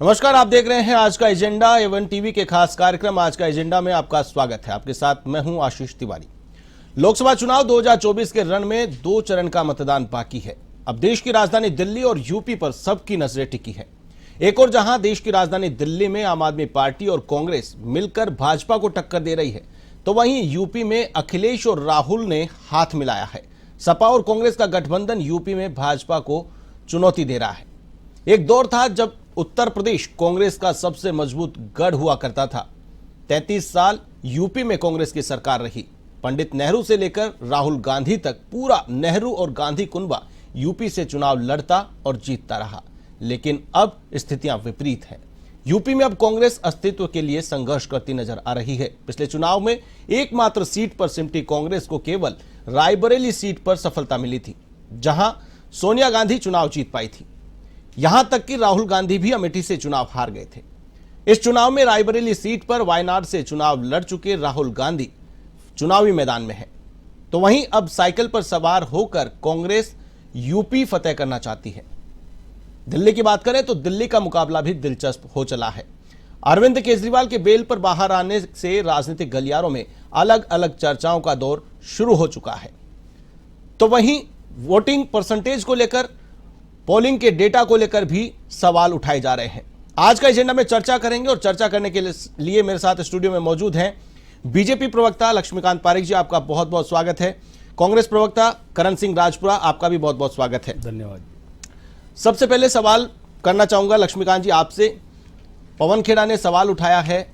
नमस्कार, आप देख रहे हैं आज का एजेंडा A1 टीवी के खास कार्यक्रम आज का एजेंडा में आपका स्वागत है। आपके साथ मैं हूं आशीष तिवारी। लोकसभा चुनाव 2024 के रण में 2 चरण का मतदान बाकी है। अब देश की राजधानी दिल्ली और यूपी पर सबकी नजरें टिकी है। एक और जहां देश की राजधानी दिल्ली में आम आदमी पार्टी और कांग्रेस मिलकर भाजपा को टक्कर दे रही है, तो वहीं यूपी में अखिलेश और राहुल ने हाथ मिलाया है। सपा और कांग्रेस का गठबंधन यूपी में भाजपा को चुनौती दे रहा है। एक दौर था जब उत्तर प्रदेश कांग्रेस का सबसे मजबूत गढ़ हुआ करता था। 33 साल यूपी में कांग्रेस की सरकार रही। पंडित नेहरू से लेकर राहुल गांधी तक पूरा नेहरू और गांधी कुनबा यूपी से चुनाव लड़ता और जीतता रहा। लेकिन अब स्थितियां विपरीत हैं। यूपी में अब कांग्रेस अस्तित्व के लिए संघर्ष करती नजर आ रही है। पिछले चुनाव में एकमात्र सीट पर सिमटी कांग्रेस को केवल रायबरेली सीट पर सफलता मिली थी, जहां सोनिया गांधी चुनाव जीत पाई थी। यहां तक कि राहुल गांधी भी अमेठी से चुनाव हार गए थे। इस चुनाव में रायबरेली सीट पर वायनाड से चुनाव लड़ चुके राहुल गांधी चुनावी मैदान में है, तो वहीं अब साइकिल पर सवार होकर कांग्रेस यूपी फतेह करना चाहती है। दिल्ली की बात करें तो दिल्ली का मुकाबला भी दिलचस्प हो चला है। अरविंद केजरीवाल के बेल पर बाहर आने से राजनीतिक गलियारों में अलग अलग चर्चाओं का दौर शुरू हो चुका है। तो वहीं वोटिंग परसेंटेज को लेकर, पोलिंग के डेटा को लेकर भी सवाल उठाए जा रहे हैं। आज का एजेंडा में चर्चा करेंगे और चर्चा करने के लिए मेरे साथ स्टूडियो में मौजूद हैं बीजेपी प्रवक्ता लक्ष्मीकांत पारिक जी, आपका बहुत बहुत स्वागत है। कांग्रेस प्रवक्ता करण सिंह राजपुरा, आपका भी बहुत बहुत स्वागत है। धन्यवाद। सबसे पहले सवाल करना चाहूंगा लक्ष्मीकांत जी आपसे। पवन खेड़ा ने सवाल उठाया है,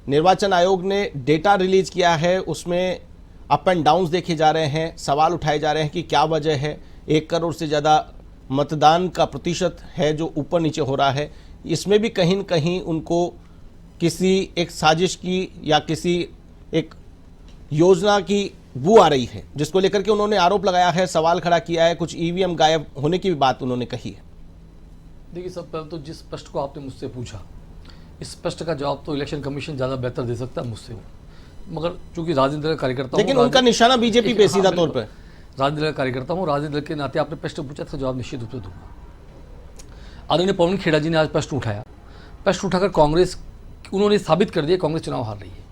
निर्वाचन आयोग ने डेटा रिलीज किया है, उसमें अप एंड डाउन देखे जा रहे हैं, सवाल उठाए जा रहे हैं कि क्या वजह है। 1 करोड़ से ज्यादा मतदान का प्रतिशत है जो ऊपर नीचे हो रहा है। इसमें भी कहीं न कहीं उनको किसी एक साजिश की या किसी एक योजना की बू आ रही है, जिसको लेकर के उन्होंने आरोप लगाया है, सवाल खड़ा किया है। कुछ ईवीएम गायब होने की भी बात उन्होंने कही है। देखिए, सब पहले तो जिस प्रश्न को आपने मुझसे पूछा, इस प्रश्न का जवाब तो इलेक्शन कमीशन ज़्यादा बेहतर दे सकता है मुझसे, मगर चूंकि राजनीतिक दल कार्यकर्ता, लेकिन उनका निशाना बीजेपी पे सीधा तौर पर। राजनीतिक दल कार्यकर्ता हूँ, राजनीतिक दल के नाते आपने प्रश्न पूछा, इसका जवाब निश्चित रूप से दूंगा। आदरणीय पवन खेड़ा जी ने आज प्रश्न उठाया। प्रश्न उठाकर कांग्रेस, उन्होंने साबित कर दिया कांग्रेस चुनाव हार रही है।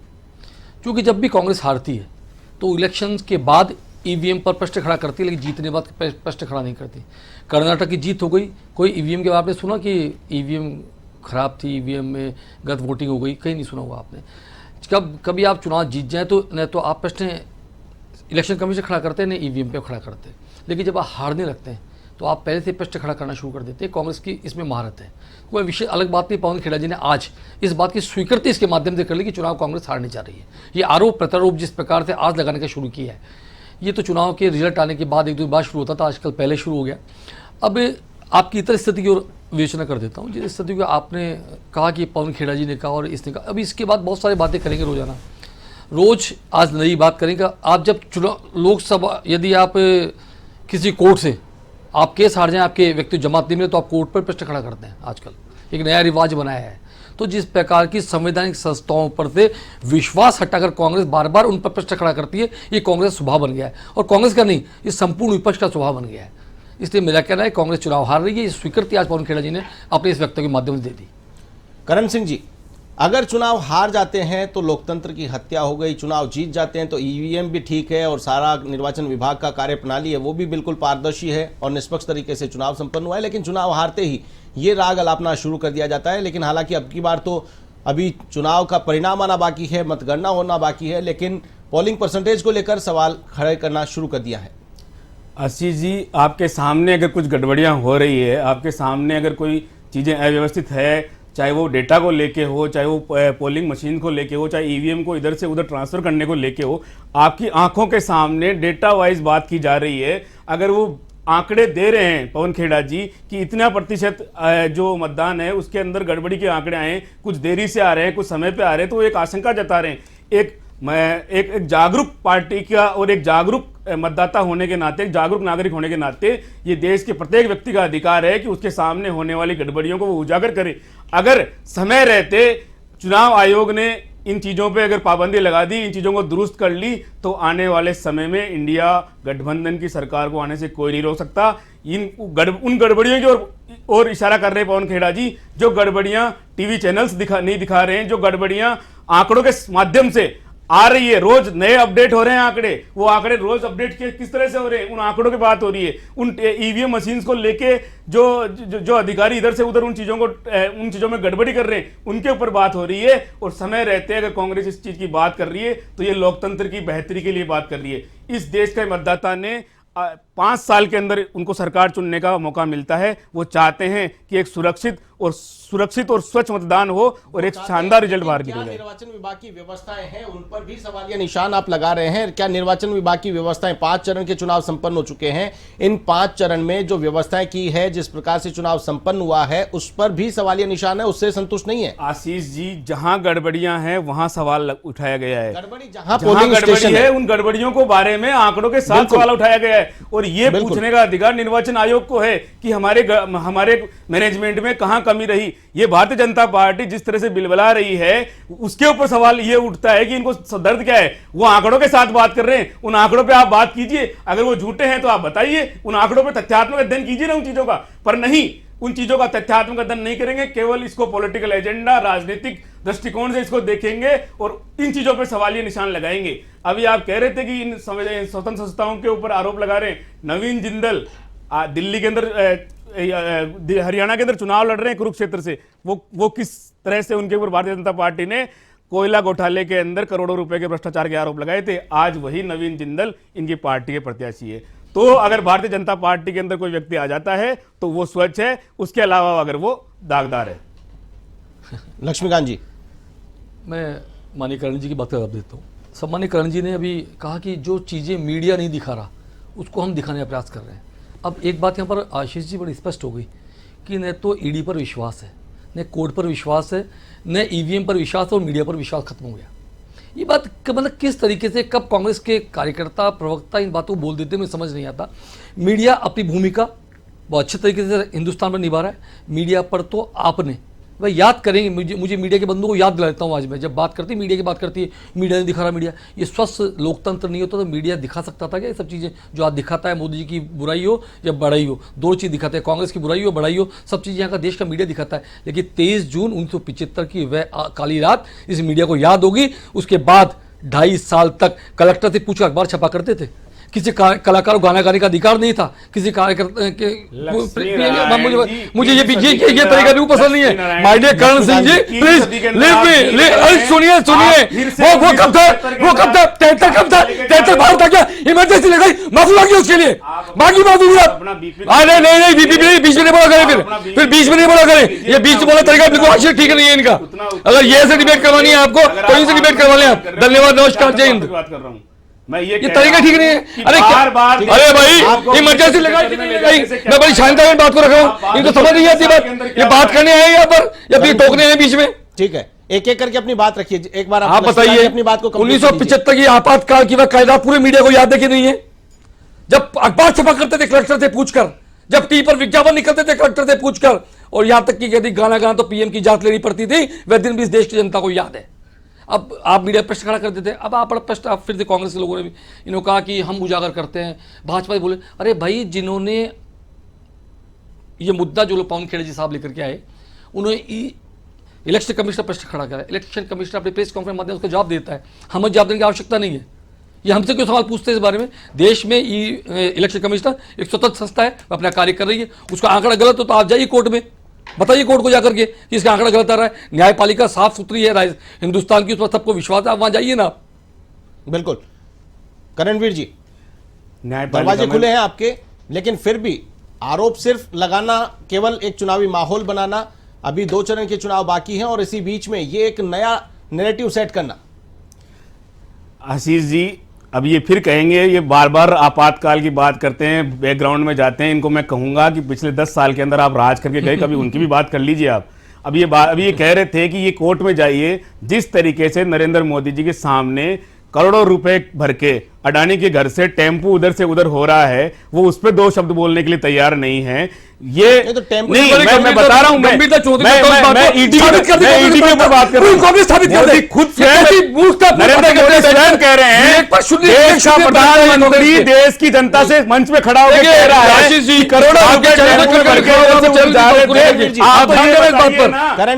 क्योंकि जब भी कांग्रेस हारती है तो इलेक्शन के बाद ईवीएम पर प्रश्न खड़ा करती है, लेकिन जीतने बाद प्रश्न खड़ा नहीं करती। कर्नाटक की जीत हो गई, कोई ईवीएम के बाद आपने सुना कि ईवीएम खराब थी, ईवीएम में गलत वोटिंग हो गई, कहीं नहीं सुना हुआ आपने। कभी आप चुनाव जीत जाए तो न तो आप प्रश्न इलेक्शन कमीशन खड़ा करते हैं, न ईवीएम पे खड़ा करते हैं। लेकिन जब आप हारने लगते हैं तो आप पहले से प्रश्न खड़ा करना शुरू कर देते हैं। कांग्रेस की इसमें महारत है, कोई विषय अलग बात नहीं। पवन खेड़ा जी ने आज इस बात की स्वीकृति इसके माध्यम से कर ली कि चुनाव कांग्रेस हारने जा रही है। ये आरोप प्रत्यारोप जिस प्रकार से आज लगाने का शुरू किया है, ये तो चुनाव के रिजल्ट आने के बाद 1-2 बार शुरू होता था, आजकल पहले शुरू हो गया। अब आपकी इतर स्थिति की ओर विवेचना कर देता हूँ, जिस स्थिति को आपने कहा कि पवन खेड़ा जी ने कहा और इसने कहा। अभी इसके बाद बहुत सारी बातें करेंगे रोजाना, रोज आज नई बात करेंगे। आप जब चुनाव लोकसभा, यदि आप किसी कोर्ट से आप केस हार जाएं, आपके व्यक्ति जमात नहीं मिले, तो आप कोर्ट पर प्रश्न खड़ा करते हैं। आजकल एक नया रिवाज बनाया है। तो जिस प्रकार की संवैधानिक संस्थाओं पर से विश्वास हटाकर कांग्रेस बार बार उन पर प्रश्न खड़ा करती है, ये कांग्रेस स्वभाव बन गया है। और कांग्रेस का नहीं, ये संपूर्ण विपक्ष का स्वभाव बन गया है। इसलिए मेरा कहना है कांग्रेस चुनाव हार रही है। ये स्वीकृति आज पवन खेड़ा जी ने अपने इस वक्तव्य के माध्यम से दे दी। करण सिंह जी, अगर चुनाव हार जाते हैं तो लोकतंत्र की हत्या हो गई, चुनाव जीत जाते हैं तो ईवीएम भी ठीक है और सारा निर्वाचन विभाग का कार्यप्रणाली है वो भी बिल्कुल पारदर्शी है और निष्पक्ष तरीके से चुनाव संपन्न हुआ है, लेकिन चुनाव हारते ही ये राग अलापना शुरू कर दिया जाता है। लेकिन हालांकि अब की बार तो अभी चुनाव का परिणाम आना बाकी है, मतगणना होना बाकी है, लेकिन पोलिंग परसेंटेज को लेकर सवाल खड़े करना शुरू कर दिया है। आशीष जी, आपके सामने अगर कुछ गड़बड़ियां हो रही है, आपके सामने अगर कोई चीज़ें अव्यवस्थित है, चाहे वो डेटा को लेके हो, चाहे वो पोलिंग मशीन को लेके हो, चाहे ईवीएम को इधर से उधर ट्रांसफ़र करने को लेके हो, आपकी आंखों के सामने डेटा वाइज बात की जा रही है। अगर वो आंकड़े दे रहे हैं पवन खेड़ा जी कि इतना प्रतिशत जो मतदान है उसके अंदर गड़बड़ी के आंकड़े आए, कुछ देरी से आ रहे हैं, कुछ समय पे आ रहे हैं, तो एक आशंका जता रहे हैं। एक जागरूक पार्टी का और एक जागरूक मतदाता होने के नाते, एक जागरूक नागरिक होने के नाते, ये देश के प्रत्येक व्यक्ति का अधिकार है कि उसके सामने होने वाली गड़बड़ियों को वो उजागर करे। अगर समय रहते चुनाव आयोग ने इन चीज़ों पे अगर पाबंदी लगा दी, इन चीज़ों को दुरुस्त कर ली, तो आने वाले समय में इंडिया गठबंधन की सरकार को आने से कोई नहीं रोक सकता। उन गड़बड़ियों की और इशारा कर रहे हैं पवन खेड़ा जी, जो गड़बड़ियां टीवी चैनल्स नहीं दिखा रहे हैं, जो गड़बड़ियां आंकड़ों के माध्यम से आ रही है, रोज नए अपडेट हो रहे हैं आंकड़े, वो आंकड़े रोज अपडेट किस तरह से हो रहे हैं, उन आंकड़ों की बात हो रही है। उन ईवीएम मशीन्स को लेके जो अधिकारी इधर से उधर उन चीजों में गड़बड़ी कर रहे हैं, उनके ऊपर बात हो रही है। और समय रहते अगर कांग्रेस इस चीज की बात कर रही है तो ये लोकतंत्र की बेहतरी के लिए बात कर रही है। इस देश के मतदाता ने 5 साल के अंदर उनको सरकार चुनने का मौका मिलता है। वो चाहते हैं कि एक सुरक्षित और स्वच्छ मतदान हो और एक शानदार रिजल्ट बाहर क्या निकले। निर्वाचन विभाग की व्यवस्थाएं हैं, उन पर भी सवालिया निशान आप लगा रहे हैं? क्या निर्वाचन विभाग की व्यवस्थाएं, 5 चरण के चुनाव संपन्न हो चुके हैं, इन 5 चरण में जो व्यवस्थाएं की है, जिस प्रकार से चुनाव संपन्न हुआ है, उस पर भी सवालिया निशान है, उससे संतुष्ट नहीं है? आशीष जी, जहां गड़बड़ियां हैं वहां सवाल उठाया गया है। गड़बड़ी जहां पोलिंग स्टेशन है, उन गड़बड़ियों को बारे में आंकड़ों के साथ सवाल उठाया गया है। और ये पूछने का अधिकार निर्वाचन आयोग को है कि हमारे मैनेजमेंट में कहां कमी रही। ये भारतीय जनता पार्टी जिस तरह से बिलबला रही है, उसके ऊपर सवाल ये उठता है कि इनको दर्द क्या है। वो आंकड़ों के साथ बात कर रहे हैं, उन आंकड़ों पे आप बात कीजिए, अगर वो झूठे हैं तो आप बताइए, उन आंकड़ों पे तथ्यात्मक अध्ययन कीजिए ना उन चीजों का। पर नहीं, उन चीजों का तथ्यात्मक अध्ययन नहीं करेंगे, केवल इसको पॉलिटिकल एजेंडा, राजनीतिक दृष्टिकोण से इसको देखेंगे और इन चीजों पर सवालिया निशान लगाएंगे। अभी आप कह रहे थे कि इन स्वतंत्र संस्थाओं के ऊपर आरोप लगा रहे हैं। नवीन जिंदल दिल्ली के अंदर, हरियाणा के अंदर चुनाव लड़ रहे हैं कुरुक्षेत्र से, वो किस तरह से उनके ऊपर भारतीय जनता पार्टी ने कोयला घोटाले के अंदर करोड़ों रुपए के भ्रष्टाचार के आरोप लगाए थे। आज वही नवीन जिंदल इनकी पार्टी के प्रत्याशी है। तो अगर भारतीय जनता पार्टी के अंदर कोई व्यक्ति आ जाता है तो वो स्वच्छ है, उसके अलावा अगर वो दागदार है। लक्ष्मीकांत जी, मैं माननीय करण जी की बात का जवाब देता हूँ। सम्मानीय करण जी ने अभी कहा कि जो चीज़ें मीडिया नहीं दिखा रहा उसको हम दिखाने का प्रयास कर रहे हैं। अब एक बात यहाँ पर आशीष जी बड़ी स्पष्ट हो गई कि न तो ईडी पर विश्वास है, न कोर्ट पर विश्वास है, न ईवीएम पर विश्वास है, और मीडिया पर विश्वास खत्म हो गया। ये बात मतलब किस तरीके से कब कांग्रेस के कार्यकर्ता, प्रवक्ता इन बातों को बोल देते हैं, मुझे समझ नहीं आता। मीडिया अपनी भूमिका बहुत अच्छे तरीके से हिंदुस्तान पर निभा रहा है। मीडिया पर तो आपने वह याद करेंगे, मुझे मीडिया के बंधुओं को याद दिला देता हूँ। आज मैं जब बात करती मीडिया की बात करती है, मीडिया नहीं दिखा रहा, मीडिया, ये स्वस्थ लोकतंत्र नहीं होता तो मीडिया दिखा सकता था क्या ये सब चीज़ें जो आज दिखाता है? मोदी जी की बुराई हो या बड़ाई हो, दो चीज़ दिखाते हैं, कांग्रेस की बुराई हो बड़ाई हो, सब चीज़ यहाँ का देश का मीडिया दिखाता है। लेकिन 23 जून 1975 की वह काली रात इस मीडिया को याद होगी। उसके बाद 2.5 साल तक कलेक्टर से पूछकर अखबार छपा करते थे। किसी कलाकार को गाना गाने का अधिकार नहीं था। किसी कार्यकर्ता के मुझे ये तरीका भी पसंद नहीं है। My dear Karan Singh ji, please सुनिए वो कब था 73 कब था 73 बाहर था क्या? इमरजेंसी लगाई, माफी मांगी उसके लिए, मांगी माफी नहीं बीच में नहीं बोला करें, फिर बीच में नहीं बोला करें। ये बीच में बोला तरीका बिल्कुल आशीष ठीक नहीं है इनका। अगर ये से डिबेट करवानी है आपको तो इनसे डिबेट करवा लें आप। धन्यवाद, नमस्कार, जय हिंद। बात कर रहा हूँ मैं, ये तरीका ठीक नहीं है। अरे बार अरे भाई इमरजेंसी लगाई कि नहीं लगाई? मैं बड़ी शानदार बात को रखा हूँ, इनको समझ नहीं आती बात। ये बात करने आए यहाँ पर या फिर टोकने आए बीच में? ठीक है, एक एक करके अपनी बात रखिए। एक बार आप बताइए, अपनी बात को 1975 की आपातकाल की वह कायदा पूरे मीडिया को याद है कि नहीं है? जब अखबार छपा करते थे कलेक्टर से पूछकर, जब टीवी पर विज्ञापन निकलते थे कलेक्टर से पूछकर, और यहां तक कि यदि गाना गाना तो पीएम की जांच लेनी पड़ती थी, वह दिन भी इस देश की जनता को याद है। अब आप मीडिया प्रश्न खड़ा करते थे, अब आप प्रश्न आप फिर से कांग्रेस के लोगों ने भी इन्होंने कहा कि हम उजागर करते हैं। भाजपा बोले अरे भाई, जिन्होंने ये मुद्दा जो लोग पवन खेड़ा जी साहब लेकर के आए, उन्होंने इलेक्शन कमिश्नर प्रश्न खड़ा करा। इलेक्शन कमिश्नर अपने प्रेस कॉन्फ्रेंस माध्यम उसका जवाब देता है। हमें जवाब देने की आवश्यकता नहीं है। ये हमसे क्यों सवाल पूछते हैं इस बारे में? देश में इलेक्शन कमिश्नर एक स्वतंत्र संस्था है, अपना कार्य कर रही है। उसका आंकड़ा गलत हो तो आप जाइए कोर्ट में, बताइए कोर्ट को जाकर के कि इसका आंकड़ा गलत आ रहा है। न्यायपालिका साफ सुथरी है हिंदुस्तान की, उस पर सबको विश्वास है, आप वहां जाइए ना। बिल्कुल करणवीर जी, दरवाजे खुले हैं आपके, लेकिन फिर भी आरोप सिर्फ लगाना, केवल एक चुनावी माहौल बनाना, अभी 2 चरण के चुनाव बाकी हैं और इसी बीच में ये एक नया नैरेटिव सेट करना। आशीष जी, अब ये फिर कहेंगे, ये बार बार आपातकाल की बात करते हैं, बैकग्राउंड में जाते हैं। इनको मैं कहूंगा कि पिछले 10 साल के अंदर आप राज करके गए, कभी उनकी भी बात कर लीजिए आप। अब ये कह रहे थे कि ये कोर्ट में जाइए। जिस तरीके से नरेंद्र मोदी जी के सामने करोड़ों रुपए भर के अडानी के घर से टेम्पू उधर से उधर हो रहा है, वो उस पर दो शब्द बोलने के लिए तैयार नहीं है। ये तो टेम्पू नहीं, मैं बता रहा हूं, मैं ईडी के ऊपर बात कर रहा हूं। खुद नरेंद्र मोदी स्वयं कह रहे हैं, देश का प्रधानमंत्री देश की जनता से मंच पे खड़ा होकर कह रहा है कि करोड़ों रुपए जा रहे थे। आप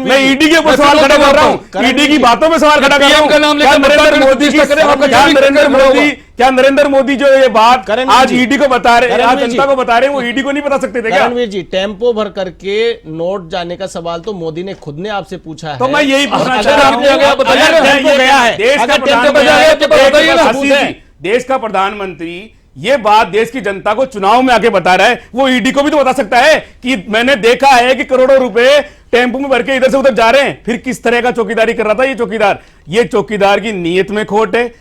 मैं ईडी के ऊपर सवाल खड़ा कर रहा हूँ, ईडी की बातों में सवाल खड़ा कर रहा हूँ। क्या नरेंद्र मोदी जो ये बात आज ईडी को बता रहे, आज जनता को बता रहे हैं, वो ईडी को नहीं बता सकते थे क्या? करणवीर जी, टेम्पो भर करके नोट जाने का सवाल तो मोदी ने खुद ने आपसे पूछा है। तो मैं यही पूछना चाह रहा हूं, देश का प्रधानमंत्री ये बात देश की जनता को चुनाव में आके बता रहा है, वो ईडी को भी तो बता सकता है कि मैंने देखा है कि करोड़ों रुपए टेम्पो में भर के इधर से उधर जा रहे हैं। फिर किस तरह का चौकीदारी कर रहा था ये चौकीदार? ये चौकीदार की नीयत में खोट है,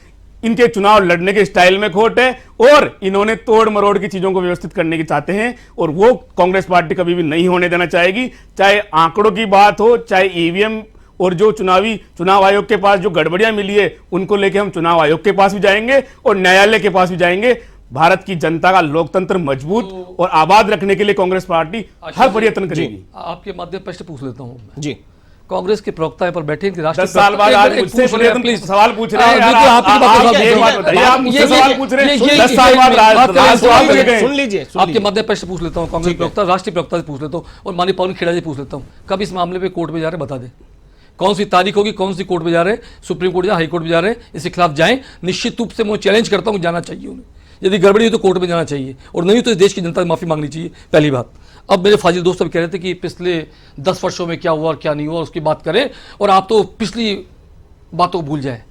इनके चुनाव लड़ने के स्टाइल में खोट है, और इन्होंने तोड़ मरोड़ की चीजों को व्यवस्थित करने की चाहते हैं, और वो कांग्रेस पार्टी कभी भी नहीं होने देना चाहेगी। चाहे आंकड़ों की बात हो, चाहे ईवीएम और जो चुनाव आयोग के पास जो गड़बड़ियां मिली है उनको लेके हम चुनाव आयोग के पास भी जाएंगे और न्यायालय के पास भी जाएंगे। भारत की जनता का लोकतंत्र मजबूत और आबाद रखने के लिए कांग्रेस पार्टी हर प्रयत्न करेगी। आपके माध्यम प्रश्न पूछ लेता हूं जी। कांग्रेस के प्रवक्ता पर बैठे 10 साल बाद आज मुझसे सवाल पूछ रहे हैं, सुन लीजिए। आपके मध्य प्रश्न पूछ लेता हूं, कांग्रेस प्रवक्ता, राष्ट्रीय प्रवक्ता से पूछ लेता हूं, और माननीय पवन खेड़ा जी पूछ लेता हूं, कब इस मामले पे कोर्ट में जा रहे बता दें, कौन सी तारीख होगी, कौन सी कोर्ट में जा रहे हैं, सुप्रीम कोर्ट या हाई कोर्ट में जा रहे हैं, इसके खिलाफ जाएं। निश्चित रूप से मैं चैलेंज करता हूं, जाना चाहिए उन्हें, यदि गड़बड़ी हो तो कोर्ट में जाना चाहिए, और नहीं तो इस देश की जनता से माफी मांगनी चाहिए, पहली बात। अब मेरे फाजिल दोस्त अब कह रहे थे कि पिछले 10 वर्षों में क्या हुआ और क्या नहीं हुआ उसकी बात करें, और आप तो पिछली बातों को भूल जाएं।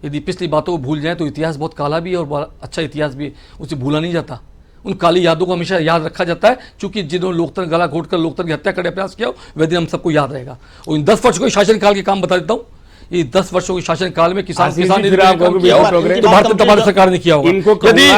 यदि पिछली बातों को भूल जाएं तो इतिहास बहुत काला भी है और बहुत अच्छा इतिहास भी है, उसे भूला नहीं जाता। उन काली यादों को हमेशा याद रखा जाता है, क्योंकि जिन्होंने लोकतंत्र गला घोट कर लोकतंत्र की हत्या करने का प्रयास किया वह दिन हम सबको याद रहेगा। और इन 10 वर्षों के शासनकाल के काम बता देता हूँ। ये 10 वर्षों के शासनकाल में किसान भारतीय जनता पार्टी सरकार ने किया होगा। यदि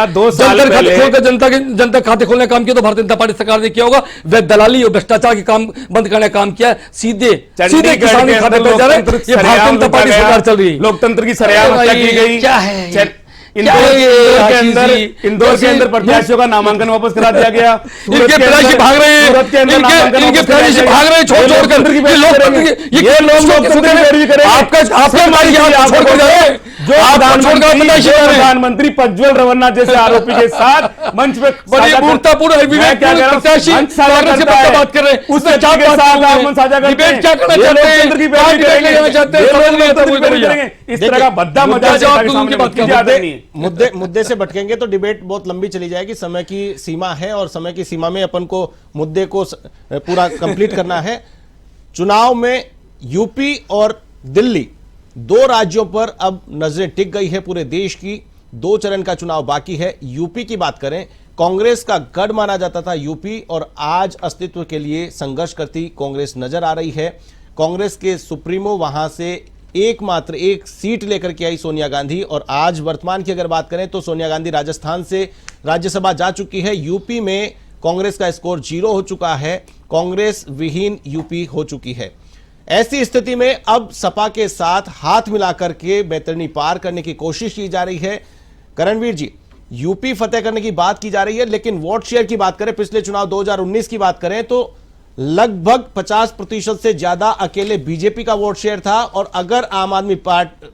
जनता खाते खोलने का काम किया तो भारतीय जनता पार्टी सरकार ने किया होगा। वह दलाली और भ्रष्टाचार के काम बंद करने का काम किया, सीधे किसान के खाते पे जा रहे हैं। ये भारतीय जनता पार्टी सरकार चल रही है। लोकतंत्र की सरेआम हत्या की गई। क्या है इंदौर के अंदर प्रत्याशियों का नामांकन वापस करा दिया गया। इनके प्रत्याशी भाग रहे हैं, इनके प्रत्याशी भाग रहे हैं छोड़ छोड़ कर। ये लोग आपका प्रधानमंत्री प्रज्वल रवन्ना जैसे आरोपी के साथ मंच पे बड़ी मूर्तापूर्ण प्रत्याशी बात कर रहे हैं, उससे क्या डिबेट क्या करना चाहते हैं? इस तरह का भद्दा मजाक मुद्दे से भटकेंगे तो डिबेट बहुत लंबी चली जाएगी। समय की सीमा है और समय की सीमा में अपन को मुद्दे को पूरा कंप्लीट करना है। चुनाव में यूपी और दिल्ली, 2 राज्यों पर अब नजरें टिक गई है पूरे देश की। 2 चरण का चुनाव बाकी है। यूपी की बात करें, कांग्रेस का गढ़ माना जाता था यूपी, और आज अस्तित्व के लिए संघर्ष करती कांग्रेस नजर आ रही है। कांग्रेस के सुप्रीमो वहां से एकमात्र एक सीट लेकर के आई सोनिया गांधी, और आज वर्तमान की अगर बात करें तो सोनिया गांधी राजस्थान से राज्यसभा जा चुकी है। यूपी में कांग्रेस का स्कोर 0 हो चुका है। कांग्रेस विहीन यूपी हो चुकी है। ऐसी स्थिति में अब सपा के साथ हाथ मिलाकर के बैतरणी पार करने की कोशिश की जा रही है। करणवीर जी, यूपी फतेह करने की बात की जा रही है, लेकिन वोट शेयर की बात करें, पिछले चुनाव 2019 की बात करें तो लगभग 50% से ज्यादा अकेले बीजेपी का वोट शेयर था। और अगर आम आदमी पार्टी,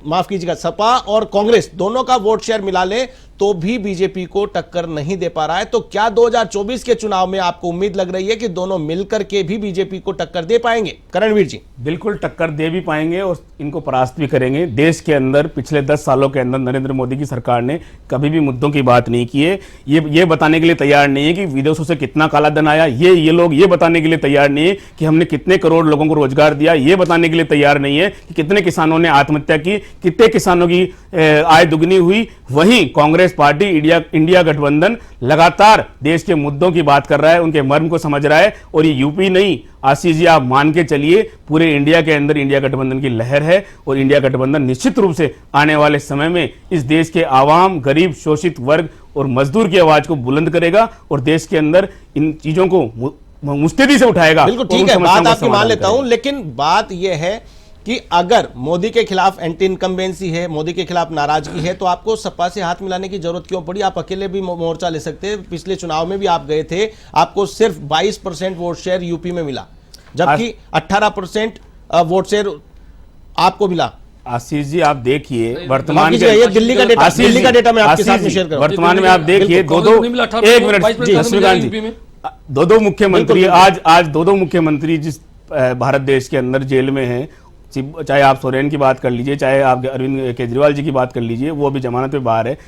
माफ कीजिएगा, सपा और कांग्रेस दोनों का वोट शेयर मिला ले तो भी बीजेपी को टक्कर नहीं दे पा रहा है। तो क्या 2024 के चुनाव में आपको उम्मीद लग रही है कि दोनों मिलकर के भी बीजेपी को टक्कर दे पाएंगे? करणवीर जी, बिल्कुल टक्कर दे भी पाएंगे और इनको परास्त भी करेंगे। देश के अंदर पिछले 10 सालों के अंदर नरेंद्र मोदी की सरकार ने कभी भी मुद्दों की बात नहीं की है। ये बताने के लिए तैयार नहीं है कि विदेशों से कितना काला धन आया। ये लोग ये बताने के लिए तैयार नहीं है कि हमने कितने करोड़ लोगों को रोजगार दिया। ये बताने के लिए तैयार नहीं है कि कितने किसानों ने आत्महत्या की, कितने किसानों की आय दुगनी हुई। वहीं कांग्रेस पार्टी, इंडिया गठबंधन लगातार देश के मुद्दों की बात कर रहा है, उनके मर्म को समझ रहा है। और ये यूपी नहीं, आशीष जी आप मान के चलिए, पूरे इंडिया के अंदर इंडिया गठबंधन की लहर है। और इंडिया गठबंधन निश्चित रूप से आने वाले समय में इस देश के आवाम, गरीब, शोषित वर्ग और मजदूर की आवाज को बुलंद करेगा और देश के अंदर इन चीजों को मुस्तैदी से उठाएगा। बिल्कुल ठीक है, बात आपकी मान लेता हूं, लेकिन बात यह है कि अगर मोदी के खिलाफ एंटी इनकम्बेंसी है, मोदी के खिलाफ नाराजगी है, तो आपको सपा से हाथ मिलाने की जरूरत क्यों पड़ी? आप अकेले भी मोर्चा ले सकते हैं। पिछले चुनाव में भी आप गए थे, आपको सिर्फ 22% वोट शेयर यूपी में मिला, जबकि 18% वोट शेयर आपको मिला। आशीष जी आप देखिए वर्तमान ये दिल्ली का डेटा, दिल्ली का डेटा मैं आपके साथ में शेयर करूं। वर्तमान में आप देखिए एक मिनट जी लक्ष्मीकांत जी, दो मुख्यमंत्री आज दो मुख्यमंत्री जिस भारत देश के अंदर जेल में हैं, चाहे आप सोरेन की बात कर लीजिए, चाहे आप अरविंद केजरीवाल जी की बात कर लीजिए, वो अभी जमानत पे बाहर है।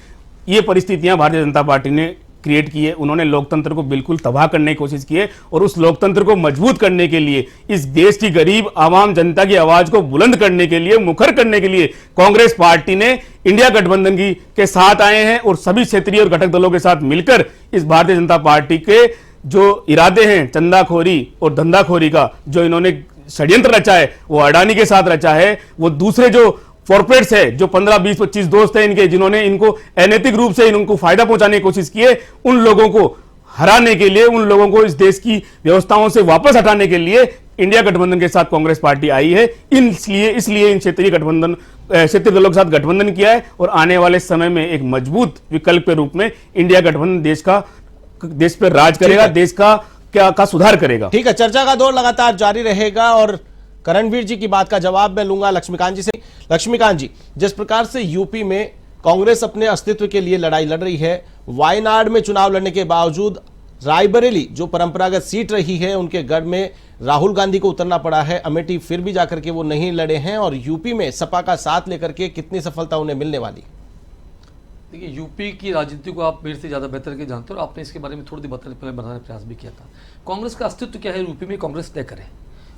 ये परिस्थितियां भारतीय जनता पार्टी ने क्रिएट की है। उन्होंने लोकतंत्र को बिल्कुल तबाह करने की कोशिश की है और उस लोकतंत्र को मजबूत करने के लिए, इस देश की गरीब आवाम जनता की आवाज को बुलंद करने के लिए, मुखर करने के लिए कांग्रेस पार्टी ने इंडिया गठबंधन के साथ आए हैं और सभी क्षेत्रीय और घटक दलों के साथ मिलकर इस भारतीय जनता पार्टी के जो इरादे हैं चंदाखोरी और धंधाखोरी का, जो इन्होंने षड्यंत्र रचा है, वो अडानी के साथ रचा है। वो दूसरे जो कॉर्पोरेट्स है, जो 15, 20, 25 दोस्त हैं इनके, जिन्होंने इनको अनैतिक रूप से इनको फायदा पहुंचाने की कोशिश की है, उन लोगों को हराने के लिए, उन लोगों को इस देश की व्यवस्थाओं से वापस हटाने के लिए इंडिया गठबंधन के साथ कांग्रेस पार्टी आई है। इसलिए इन क्षेत्रीय दलों के साथ गठबंधन किया है और आने वाले समय में एक मजबूत विकल्प के रूप में इंडिया गठबंधन देश पर राज करेगा, देश का सुधार करेगा। ठीक है, चर्चा का दौर लगातार जारी रहेगा और करणवीर जी की बात का जवाब मैं लूंगा लक्ष्मीकांत जी से। लक्ष्मीकांत जी, जिस प्रकार से यूपी में कांग्रेस अपने अस्तित्व के लिए लड़ाई लड़ रही है, वायनाड में चुनाव लड़ने के बावजूद रायबरेली जो परंपरागत सीट रही है, उनके गढ़ में राहुल गांधी को उतरना पड़ा है, अमेठी फिर भी जाकर के वो नहीं लड़े हैं, और यूपी में सपा का साथ लेकर के कितनी सफलता उन्हें मिलने वाली? देखिए, यूपी की राजनीति को आप मेरे से ज़्यादा बेहतर के जानते हो और आपने इसके बारे में थोड़ी देर पहले बताने का प्रयास भी किया था। कांग्रेस का अस्तित्व क्या है यूपी में, कांग्रेस तय करे।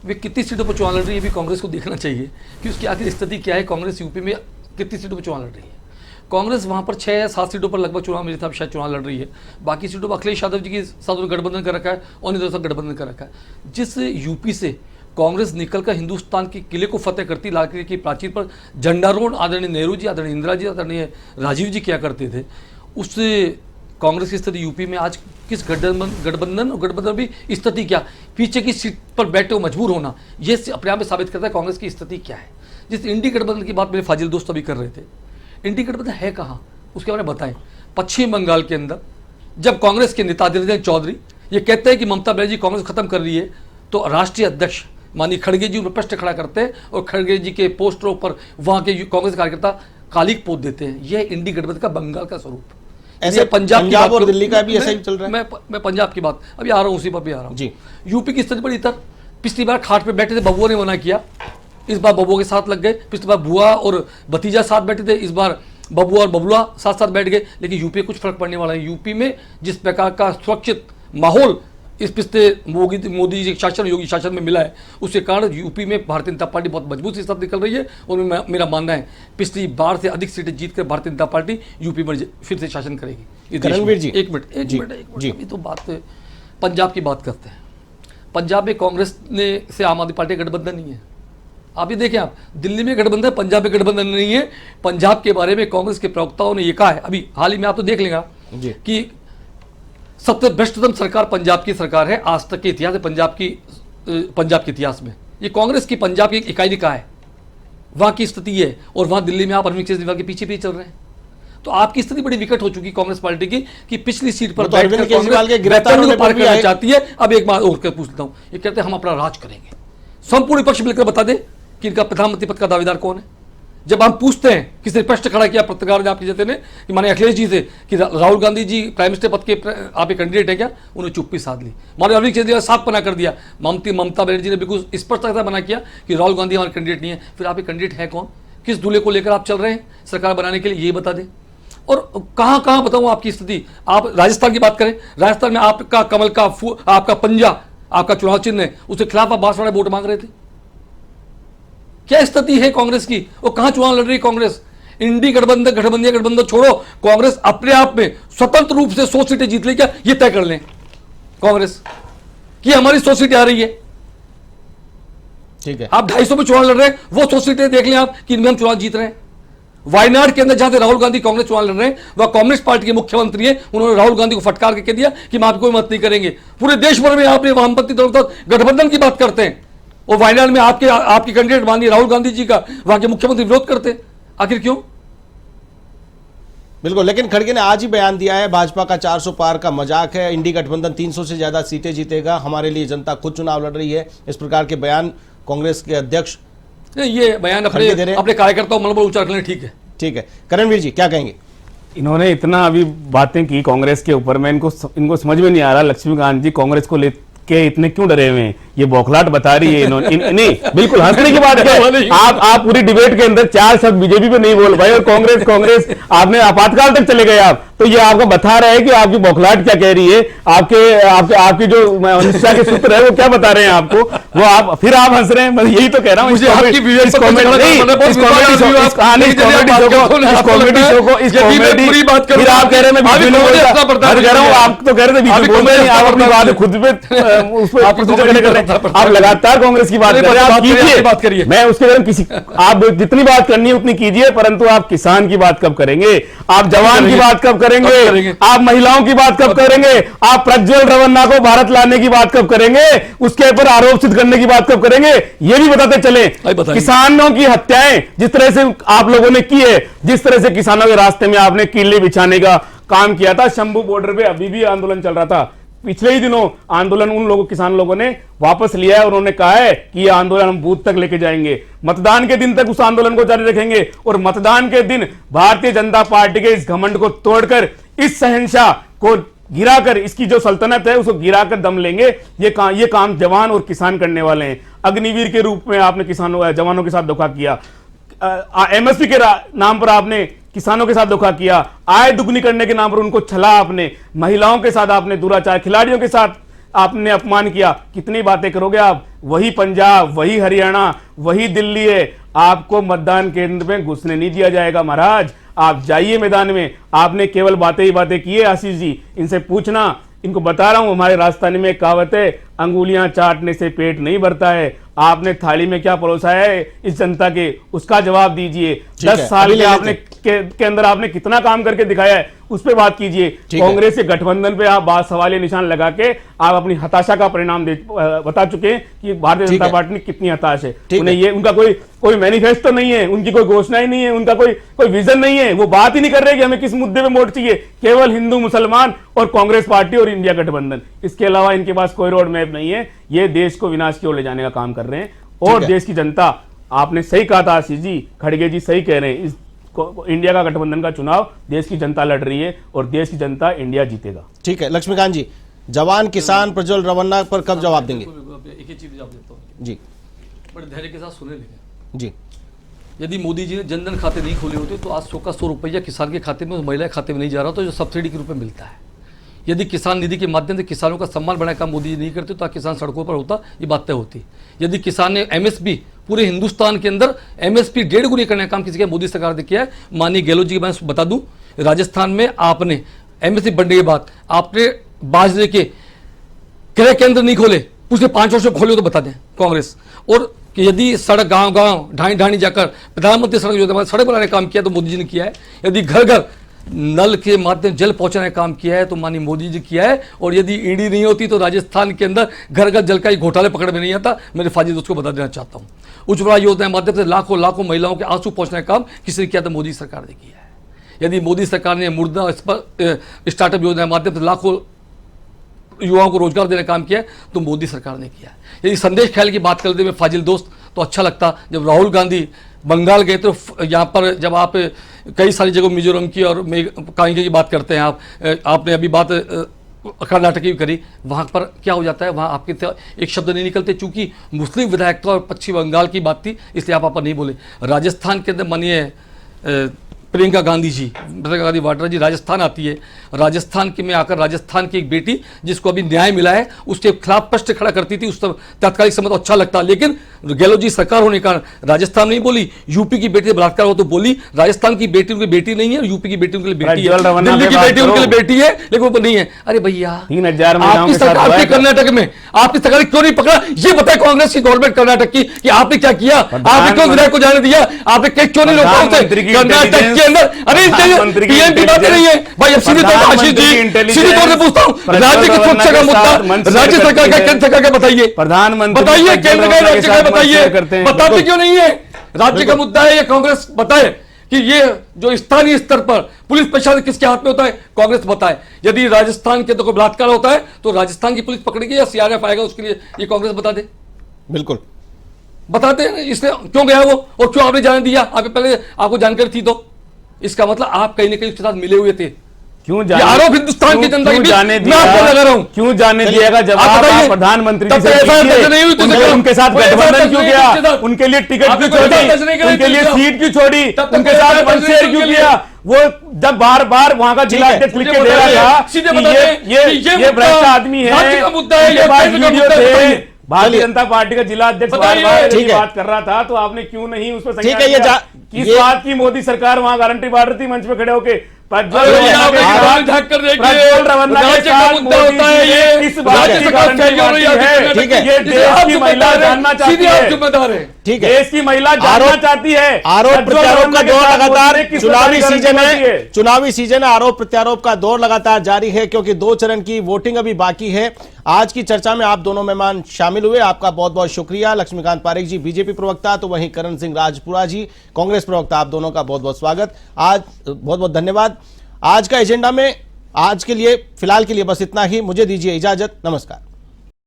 वे कितनी सीटों पर चुनाव लड़ रही है भी कांग्रेस को देखना चाहिए कि उसकी आखिर स्थिति क्या है। कांग्रेस यूपी में कितनी सीटों पर चुनाव लड़ रही है? कांग्रेस वहाँ पर 6 या 7 सीटों पर लगभग चुनाव मेरे हिसाब शायद चुनाव लड़ रही है। बाकी सीटों पर अखिलेश यादव जी के साथ गठबंधन कर रखा है और इधर से गठबंधन कर रखा है। जिस यूपी से कांग्रेस निकलकर हिंदुस्तान के किले को फतेह करती, लाल किले की प्राचीर पर झंडारोहण आदरणीय नेहरू जी, आदरणीय इंदिरा जी, आदरणीय राजीव जी क्या करते थे, उससे कांग्रेस की स्थिति यूपी में आज किस गठबंधन भी स्थिति क्या, पीछे की सीट पर बैठे हो मजबूर होना, ये अपने आप में साबित करता है कांग्रेस की स्थिति क्या है। जिस इंडी गठबंधन की बात मेरे फाजिल दोस्त अभी कर रहे थे, इंडी गठबंधन है कहाँ उसके बारे में बताएं। पश्चिम बंगाल के अंदर जब कांग्रेस के नेता अधीर रंजन चौधरी ये कहते हैं कि ममता बनर्जी कांग्रेस खत्म कर रही है, तो राष्ट्रीय अध्यक्ष माननीय खड़गे जी उन पर प्रश्न खड़ा करते हैं और खड़गे जी के पोस्टरों पर वहाँ के कांग्रेस कार्यकर्ता कालिक पोत देते हैं। यह इंडी गठबंधन का बंगाल का स्वरूप। ऐसे पंजाब और दिल्ली का भी ऐसा ही चल रहा है। मैं पंजाब की बात अभी आ रहा हूँ, उसी पर भी आ रहा हूँ जी। यूपी की स्थिति बड़ी इतर, पिछली बार खाट पे बैठे थे, बबुआ ने मना किया, इस बार बबुआ के साथ लग गए। पिछली बार बुआ और भतीजा साथ बैठे थे, इस बार बबुआ और बबुआ साथ साथ बैठ गए। लेकिन यूपी में कुछ फर्क पड़ने वाला है। यूपी में जिस प्रकार का सुरक्षित माहौल इस पिछले मोदी जी शासन, योगी शासन में मिला है, उसके कारण यूपी में भारतीय जनता पार्टी बहुत मजबूत से साथ निकल रही है। और मेरा मानना है पिछली बार से अधिक सीटें जीतकर भारतीय जनता पार्टी यूपी में फिर से शासन करेगी। करणवीर जी, एक मिनट अभी तो बात पंजाब की बात करते हैं। पंजाब में कांग्रेस ने से आम आदमी पार्टी गठबंधन नहीं है। आप ये देखें, आप दिल्ली में गठबंधन, पंजाब में गठबंधन नहीं है। पंजाब के बारे में कांग्रेस के प्रवक्ताओं ने ये कहा है, अभी हाल ही में आप तो देख लेंगे कि सबसे भ्रष्टतम सरकार पंजाब की सरकार है आज तक के इतिहास है। पंजाब के इतिहास में ये कांग्रेस की पंजाब की इकाई ने कहा है, वहां की स्थिति है। और वहां दिल्ली में आप अरविंद केजरीवाल के पीछे चल रहे हैं। तो आपकी स्थिति बड़ी विकट हो चुकी कांग्रेस पार्टी की कि पिछली सीट पर अरविंद केजरीवाल के गिरफ्तार होने पर भी चाहती है। अब एक बात और पूछ लेता हूं, ये कहते हैं हम अपना राज करेंगे। संपूर्ण विपक्ष मिलकर बता दे कि इनका प्रधानमंत्री पद का दावेदार कौन है। जब हम पूछते हैं, किसी ने प्रश्न खड़ा किया पत्रकार ने आपके जैसे ने कि माने अखिलेश जी से कि राहुल गांधी जी प्राइम मिनिस्टर पद के आप एक कैंडिडेट है क्या, उन्होंने चुप्पी साध ली। माने अरविंद केजरीवाल साफ मना कर दिया, ममता बनर्जी ने बिल्कुल स्पष्टता मना किया कि राहुल गांधी हमारे कैंडिडेट नहीं है। फिर आप एक कैंडिडेट है कौन, किस दूल्हे को लेकर आप चल रहे हैं सरकार बनाने के लिए, ये बता दें। और कहां कहां बताऊं आपकी स्थिति। आप राजस्थान की बात करें, राजस्थान में आपका कमल का आपका पंजा आपका चुनाव चिन्ह है, उसके खिलाफ आप बांसवाड़ा वोट मांग रहे थे। क्या स्थिति है कांग्रेस की और कहां चुनाव लड़ रही कांग्रेस। इंडी गठबंधन छोड़ो, कांग्रेस अपने आप में स्वतंत्र रूप से 100 सीटें जीत ले क्या, ये तय कर लें कांग्रेस कि हमारी 100 सीटें आ रही है। ठीक है, आप 250 में चुनाव लड़ रहे हैं, वो 100 सीटें देख लें आप कि इनमें हम चुनाव जीत रहे हैं। वायनाड के अंदर जहां से राहुल गांधी कांग्रेस चुनाव लड़ रहे हैं, वह कांग्रेस पार्टी के मुख्यमंत्री हैं, उन्होंने राहुल गांधी को फटकार के कह दिया कि हम आपको कोई मत नहीं करेंगे। पूरे देश भर में आप वामपंथी दलों के साथ गठबंधन की बात करते हैं, और वायनाड में आपके कैंडिडेट माननीय राहुल गांधी जी का वहां के मुख्यमंत्री विरोध करते, आखिर क्यों? बिल्कुल, लेकिन खड़गे ने आज ही बयान दिया है भाजपा का 400 पार का मजाक है, इंडी गठबंधन 300 से ज्यादा सीटें जीतेगा, हमारे लिए जनता खुद चुनाव लड़ रही है। इस प्रकार के बयान कांग्रेस के अध्यक्ष ये बयान अपने कार्यकर्ताओं मनोबल ऊंचा रखने ठीक है। करणवीर जी क्या कहेंगे? इन्होंने इतना अभी बातें की कांग्रेस के ऊपर, मैं इनको समझ में नहीं आ रहा लक्ष्मीकांत जी कांग्रेस को लेके इतने क्यों डरे हुए हैं? ये बौखलाहट बता रही है इन्होंने। नहीं, बिल्कुल हंसने की बात है। आप पूरी डिबेट के अंदर 4 शब्द बीजेपी पे नहीं बोल पाए और कांग्रेस आपने आपातकाल तक चले गए आप। तो ये आपको बता रहा है कि आपकी बौखलाहट क्या कह रही है, आपकी जो अनिश्चितता के सूत्र है वो क्या बता रहे हैं आपको, वो आप फिर आप हंस रहे हैं। मैं यही तो कह रहा हूँ, इस कॉमेडी शो को फिर आप कह रहे हैं आप तो कह रहे थे आप अपनी बात खुद पे आप लगातार कांग्रेस की बात करिए। मैं उसके बारे में किसी आप जितनी बात करनी है उतनी कीजिए, परंतु आप किसान की बात कब करेंगे? आप जवान की बात कब करेंगे? आप महिलाओं की बात कब करेंगे? आप प्रज्वल रवन्ना को भारत लाने की बात कब करेंगे? उसके ऊपर आरोप सिद्ध करने की बात कब करेंगे? ये भी बताते चले। किसानों की हत्याएं जिस तरह से आप लोगों ने की है, जिस तरह से किसानों के रास्ते में आपने कीले बिछाने का काम किया था, शंभू बॉर्डर पे अभी भी आंदोलन चल रहा था। पिछले ही दिनों आंदोलन उन लोगों किसान लोगों ने वापस लिया है और उन्होंने कहा है कि यह आंदोलन हम बूथ तक लेके जाएंगे, मतदान के दिन तक उस आंदोलन को जारी रखेंगे और मतदान के दिन भारतीय जनता पार्टी के इस घमंड को तोड़कर, इस शहंशाह को गिराकर, इसकी जो सल्तनत है उसको गिराकर दम लेंगे। ये काम जवान और किसान करने वाले हैं। अग्निवीर के रूप में आपने जवानों के साथ धोखा किया, एमएसपी के नाम पर आपने किसानों के साथ धोखा किया, आय दुगनी करने के नाम पर उनको छला आपने, महिलाओं के साथ आपने दुराचार, खिलाड़ियों के साथ आपने अपमान किया। कितनी बातें करोगे आप? वही पंजाब, वही हरियाणा, वही दिल्ली है। आपको मतदान केंद्र में घुसने नहीं दिया जाएगा महाराज। आप जाइए मैदान में। आपने केवल बातें ही बातें की है। आशीष जी इनसे पूछना, इनको बता रहा हूं, हमारे राजस्थानी में एक कहावत है, अंगुलियां चाटने से पेट नहीं भरता है। आपने थाली में क्या परोसा है इस जनता के, उसका जवाब दीजिए। 10 साल के अंदर आपने कितना काम करके दिखाया है, उस पर बात कीजिए। कांग्रेस के गठबंधन पे आप सवालिया निशान लगा के आप अपनी हताशा का परिणाम बता चुके हैं कि भारतीय जनता पार्टी कितनी हताश है। उन्हें ये उनका कोई मैनिफेस्टो नहीं है, उनकी कोई घोषणा ही नहीं है, उनका कोई विजन नहीं है। वो बात ही नहीं कर रहे कि हमें किस मुद्दे पे वोट चाहिए। केवल हिंदू मुसलमान और कांग्रेस पार्टी और इंडिया गठबंधन, इसके अलावा इनके पास कोई रोड मैप नहीं है। ये देश को विनाश की ओर ले जाने का काम कर रहे हैं। और देश की जनता, आपने सही कहा था आशीष जी, खड़गे जी सही कह रहे हैं, इस इंडिया का गठबंधन का चुनाव देश की जनता लड़ रही है और देश की जनता इंडिया जीतेगा। ठीक है लक्ष्मीकांत जी, जवान किसान प्रज्वल रवन्ना पर कब जवाब देंगे? एक ही चीज जवाब देता हूँ जी, बड़े धैर्य के साथ सुने लेंगे जी। यदि मोदी जी ने जनधन खाते नहीं खोले होते तो आज 100 का 100 रुपया किसान के खाते में, महिला के खाते में नहीं जा रहा, तो जो सब्सिडी के रूप में मिलता है। यदि किसान निधि के माध्यम से किसानों का सम्मान बढ़ाने का मोदी जी नहीं करते तो किसान सड़कों पर होता, ये बात तय होती। यदि किसान ने एमएसपी, पूरे हिंदुस्तान के अंदर एमएसपी 1.5 गुनी करने का काम किसी का मोदी सरकार ने किया है। माननीय गहलोत जी की मैं बता दूं, राजस्थान में आपने एमएसपी बढ़ने के बाद आपने बाजरे के क्रय केंद्र नहीं खोले, पिछले 5 वर्षों खोले तो बता दें कांग्रेस। और कि यदि सड़क गांव ढाणी ढाणी जाकर प्रधानमंत्री सड़क योजना सड़क बनाने का काम किया तो मोदी जी ने किया है। यदि घर घर नल के माध्यम जल पहुंचाने का काम किया है तो माननीय मोदी जी किया है। और यदि ईडी नहीं होती तो राजस्थान के अंदर घर घर जल का ही घोटाले पकड़ में नहीं आता। मेरे फाजी दोस्त को बता देना चाहता हूं, उज्ज्वला योजना के माध्यम से लाखों लाखों महिलाओं के आंसू पहुंचने का काम किसने किया? तो मोदी सरकार ने किया है। यदि मोदी सरकार ने मुर्दा स्टार्टअप योजना के माध्यम से लाखों युवाओं को रोजगार देने का काम किया है तो मोदी सरकार ने किया है। यदि संदेश ख्याल की बात करते हुए फाजिल दोस्त, तो अच्छा लगता जब राहुल गांधी बंगाल गए तो यहाँ पर जब आप कई सारी जगह मिजोरम की और कांगे की बात करते हैं, आपने अभी बात कर्नाटक की करी, वहाँ पर क्या हो जाता है, वहाँ आपके एक शब्द नहीं निकलते। चूंकि मुस्लिम विधायक और पश्चिम बंगाल की बात थी इसलिए आप नहीं बोले। राजस्थान के अंदर मानिए प्रियंका गांधी वाड्रा जी राजस्थान आती है, राजस्थान के में आकर राजस्थान की एक बेटी जिसको अभी न्याय मिला है उसके खिलाफ प्रश्न खड़ा करती थी, उस तात्कालिक समय तो अच्छा लगता। लेकिन गहलोत जी सरकार होने का राजस्थान नहीं बोली, यूपी की बेटी बलात्कार हो तो बोली। राजस्थान की बेटी उनकी बेटी नहीं है, यूपी की बेटी उनके लिए बेटी है, दिल्ली की बेटी उनके लिए बेटी है, लेकिन वो नहीं है। अरे भैया 3000 आपकी सरकार थी कर्नाटक में, आपकी सरकार क्यों नहीं पकड़ा? ये बताए कांग्रेस की गवर्नमेंट कर्नाटक की कि आपने क्या किया, आपने क्यों विधायक को जाने दिया, आपने क्यों नहीं रोका उसे? कर्नाटक के अंदर, अरे पीएम की बातें नहीं है भाई। अब सीधे तौर पर आशीष जी, सीधे तौर से पूछता हूँ, राज्य की सुरक्षा का मुद्दा राज्य सरकार का, केंद्र सरकार का बताइए, प्रधानमंत्री बताइए, केंद्र का राज्य का बताइए, बताते क्यों नहीं है? राज्य का मुद्दा है, ये कांग्रेस बताए कि ये जो स्थानीय स्तर पर पुलिस प्रशासन किसके हाथ में होता है, कांग्रेस बताए। यदि राजस्थान के अंदर कोई बलात्कार होता है तो राजस्थान की पुलिस पकड़ेगी या सीआरएफ आएगा उसके लिए, ये कांग्रेस बता दे। बिल्कुल बताते हैं इसने क्यों गया वो और क्यों आपने जाने दिया, आपने पहले आपको जानकारी थी तो इसका मतलब आप कहीं ना कहीं उसके साथ मिले हुए थे। क्यों ये आरोप हिंदुस्तान की जनता क्यों जाने मैं आपको लगा रहा हूं, क्यों जाने दिएगा जवाब आप प्रधानमंत्री जी से कीजिए। उनके साथ गठबंधन क्यों किया, उनके लिए टिकट क्यों छोड़ी, उनके लिए सीट क्यों छोड़ी, उनके साथ मनसेर क्यों किया? वो जब बार बार वहां का जिला अध्यक्ष लिख के दे रहा था कि ये भ्रष्ट आदमी है, उनके पास वीडियो थे, भारतीय जनता पार्टी का जिला अध्यक्ष बार बार बात कर रहा था, तो आपने क्यों नहीं उस पर किस बात की मोदी सरकार वहां गारंटी बांट रही थी मंच पे खड़े होके? ठीक है, देश की महिला जानना चाहती है। आरोप प्रत्यारोप का दौर लगातार चुनावी सीजन है, आरोप प्रत्यारोप का दौर लगातार जारी है क्योंकि 2 चरण की वोटिंग अभी बाकी है। आज की चर्चा में आप दोनों मेहमान शामिल हुए, आपका बहुत बहुत शुक्रिया। लक्ष्मीकांत पारेख जी बीजेपी प्रवक्ता, तो वहीं करण सिंह राजपुरा जी कांग्रेस प्रवक्ता, आप दोनों का बहुत बहुत स्वागत। आज बहुत बहुत धन्यवाद। आज का एजेंडा में आज के लिए फिलहाल के लिए बस इतना ही, मुझे दीजिए इजाजत, नमस्कार।